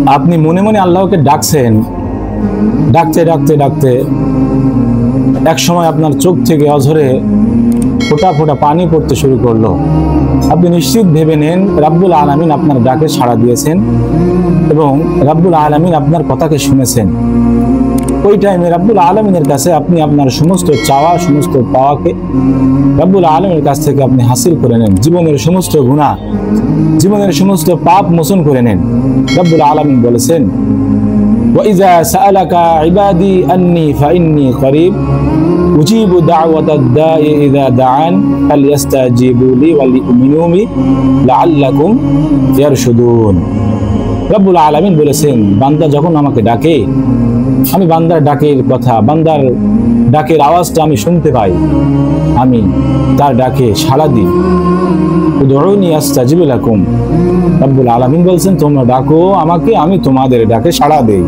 আপনি মনে মনে আল্লাহকে ডাকছেন, ডাকতে ডাকতে ডাকতে এক সময় আপনার চোখ থেকে অঝরে ফোঁটা ফোঁটা পানি পড়তে শুরু করলো। আপনি নিশ্চিত ভেবে নেন রাব্বুল আলামিন আপনার ডাকে সাড়া দিয়েছেন এবং রাব্বুল আলামিন আপনার কথাকে শুনেছেন। ওই টাইমে রাব্বুল আলামিনের কাছে আপনি আপনার সমস্ত চাওয়া, সমস্ত পাওয়াকে রাব্বুল আলামিনের কাছ থেকে আপনি হাসিল করে নেন। জীবনের সমস্ত গুনাহ, জীবনের সমস্ত পাপ মোচন করে নেন। রাব্বুল আলামিন বলেছেন, وَإِذَا سَأَلَكَ عِبَادِي أَنِّي فَإِنِّي قَرِيبٌ أُجِيبُ دَعْوَةَ الدَّاعِ إِذَا دَعَانِ فَلْيَسْتَجِيبُوا لِي وَلْيُؤْمِنُوا بِي لَعَلَّكُمْ يَرْشُدُونَ। রাব্বুল আলামিন বলেছেন, বান্দা যখন আমাকে ডাকে, আমি বান্দার ডাকের কথা, বান্দার ডাকের আওয়াজটা আমি শুনতে পাই, আমি তার ডাকে সাড়া দিই। উদউনি আস্তাজিব লাকুম। রাব্বুল আলামিন বলছেন, তোমরা ডাকো আমাকে, আমি তোমাদের ডাকে সাড়া দেই।